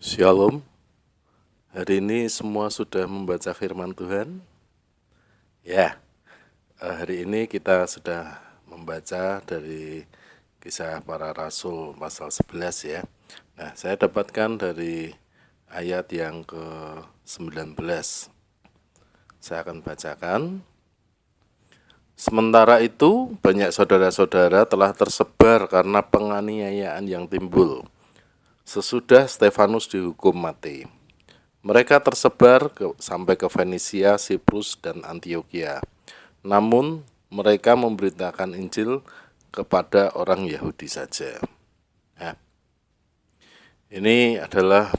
Shalom, hari ini semua sudah membaca firman Tuhan? Ya, hari ini kita sudah membaca dari Kisah Para Rasul pasal 11 ya. Nah, saya dapatkan dari ayat yang ke-19. Saya akan bacakan. Sementara itu, banyak saudara-saudara telah tersebar karena penganiayaan yang timbul sesudah Stefanus dihukum mati. Mereka tersebar sampai ke Fenisia, Siprus, dan Antioquia. Namun, mereka memberitakan Injil kepada orang Yahudi saja. Nah, ini adalah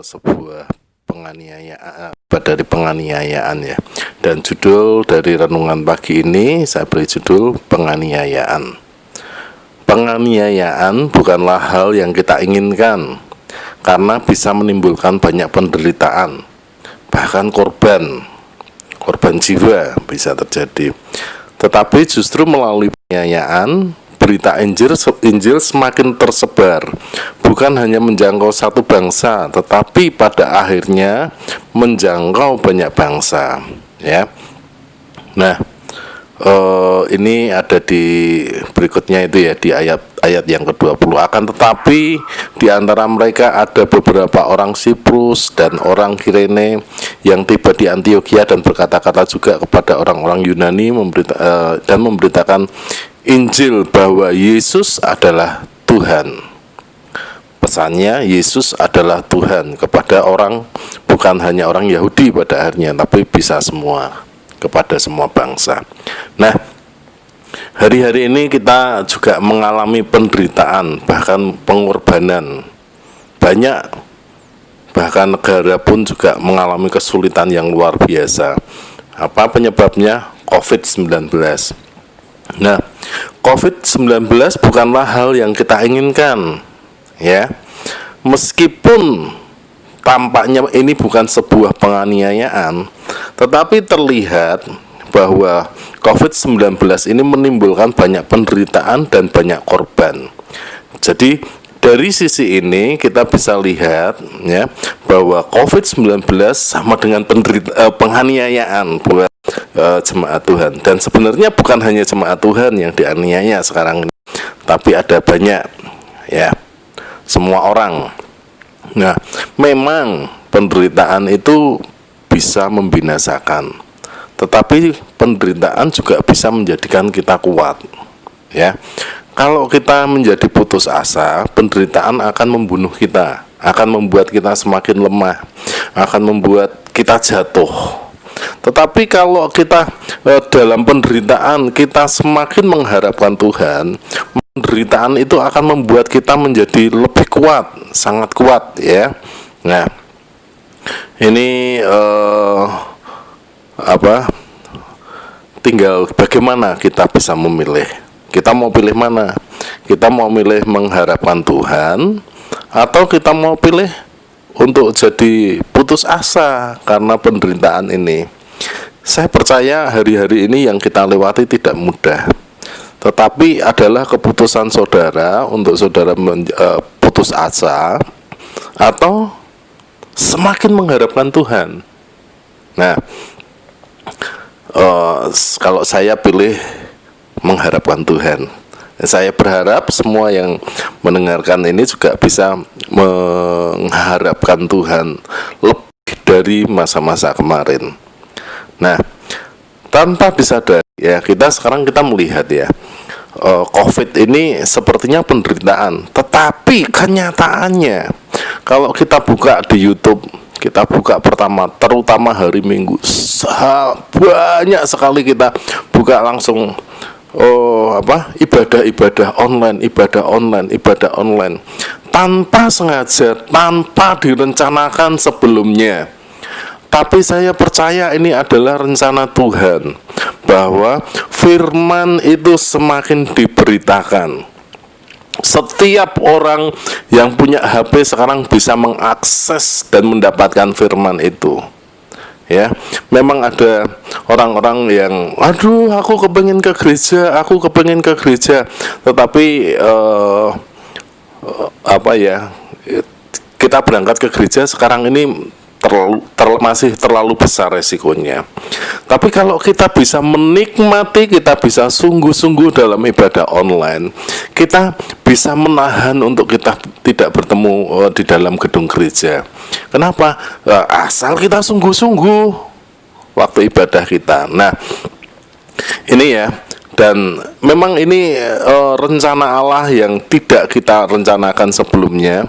sebuah penganiayaan dari penganiayaan ya. Dan judul dari renungan pagi ini saya beri judul penganiayaan. Penganiayaan bukanlah hal yang kita inginkan, karena bisa menimbulkan banyak penderitaan, bahkan korban jiwa bisa terjadi. Tetapi justru melalui penganiayaan, berita Injil semakin tersebar, bukan hanya menjangkau satu bangsa, tetapi pada akhirnya menjangkau banyak bangsa. Ya, nah. Ini ada di berikutnya itu ya, di ayat yang ke-20. Akan tetapi di antara mereka ada beberapa orang Siprus dan orang Kirene yang tiba di Antioquia dan berkata-kata juga kepada orang-orang Yunani dan memberitakan Injil bahwa Yesus adalah Tuhan. Pesannya, Yesus adalah Tuhan kepada orang, bukan hanya orang Yahudi pada akhirnya, tapi bisa semua, kepada semua bangsa. Nah, hari-hari ini kita juga mengalami penderitaan, bahkan pengorbanan. Banyak, bahkan negara pun juga mengalami kesulitan yang luar biasa. Apa penyebabnya? COVID-19. Nah, COVID-19 bukanlah hal yang kita inginkan, ya. Meskipun tampaknya ini bukan sebuah penganiayaan, tetapi terlihat bahwa COVID-19 ini menimbulkan banyak penderitaan dan banyak korban. Jadi dari sisi ini kita bisa lihat ya, bahwa COVID-19 sama dengan penganiayaan buat jemaat Tuhan. Dan sebenarnya bukan hanya jemaat Tuhan yang dianiaya sekarang ini, tapi ada banyak ya, semua orang. Nah, memang penderitaan itu bisa membinasakan, tetapi penderitaan juga bisa menjadikan kita kuat. Ya, kalau kita menjadi putus asa, penderitaan akan membunuh kita, akan membuat kita semakin lemah, akan membuat kita jatuh. Tetapi kalau kita dalam penderitaan kita semakin mengharapkan Tuhan, penderitaan itu akan membuat kita menjadi lebih kuat, sangat kuat ya. Nah, ini tinggal bagaimana kita bisa memilih. Kita mau pilih mana? Kita mau milih mengharapkan Tuhan, atau kita mau pilih untuk jadi putus asa karena penderitaan ini. Saya percaya hari-hari ini yang kita lewati tidak mudah, tetapi adalah keputusan saudara untuk saudara putus asa atau semakin mengharapkan Tuhan. Nah, kalau saya pilih mengharapkan Tuhan. Saya berharap semua yang mendengarkan ini juga bisa mengharapkan Tuhan lebih dari masa-masa kemarin. Nah, tanpa disadari ya, kita melihat ya, COVID ini sepertinya penderitaan, tetapi kenyataannya kalau kita buka di YouTube, kita buka terutama hari Minggu, banyak sekali kita buka langsung ibadah online tanpa sengaja, tanpa direncanakan sebelumnya. Tapi saya percaya ini adalah rencana Tuhan, bahwa firman itu semakin diberitakan. Setiap orang yang punya HP sekarang bisa mengakses dan mendapatkan firman itu. Ya, memang ada orang-orang yang, aku kepengen ke gereja, tetapi kita kita berangkat ke gereja sekarang ini masih terlalu besar resikonya. Tapi kalau kita bisa menikmati, kita bisa sungguh-sungguh dalam ibadah online, kita bisa menahan untuk kita tidak bertemu di dalam gedung gereja. Kenapa? Asal kita sungguh-sungguh waktu ibadah kita. Nah, ini ya. Dan memang ini rencana Allah yang tidak kita rencanakan sebelumnya,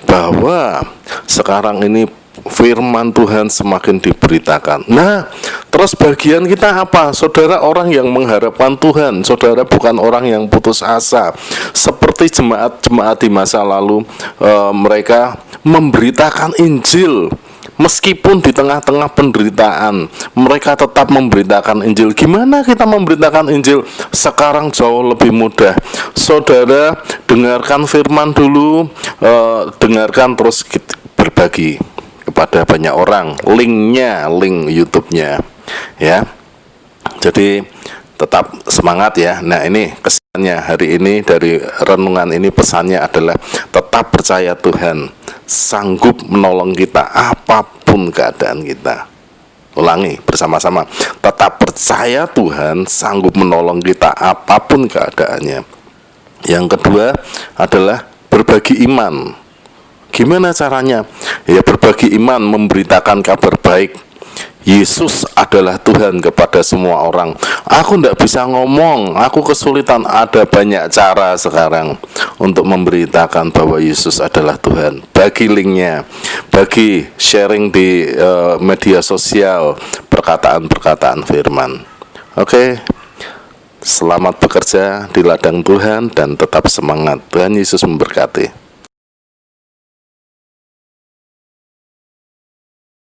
bahwa sekarang ini firman Tuhan semakin diberitakan. Nah, terus bagian kita apa? Saudara, orang yang mengharapkan Tuhan. Saudara bukan orang yang putus asa. Seperti jemaat-jemaat di masa lalu, mereka memberitakan Injil. Meskipun di tengah-tengah penderitaan, mereka tetap memberitakan Injil. Gimana kita memberitakan Injil? Sekarang jauh lebih mudah. Saudara, dengarkan firman dulu, dengarkan terus berbagi kepada banyak orang. Link YouTube-nya, ya. Jadi tetap semangat ya. Nah, ini kesannya hari ini dari renungan ini, pesannya adalah tetap percaya Tuhan sanggup menolong kita apapun keadaan kita. Ulangi bersama-sama, tetap percaya Tuhan sanggup menolong kita apapun keadaannya. Yang kedua adalah berbagi iman. Gimana caranya? Ya, berbagi iman, memberitakan kabar baik Yesus adalah Tuhan kepada semua orang. Aku tidak bisa ngomong, aku kesulitan. Ada banyak cara sekarang untuk memberitakan bahwa Yesus adalah Tuhan. Bagi linknya, bagi sharing di media sosial perkataan-perkataan firman. Oke, selamat bekerja di ladang Tuhan dan tetap semangat. Tuhan Yesus memberkati.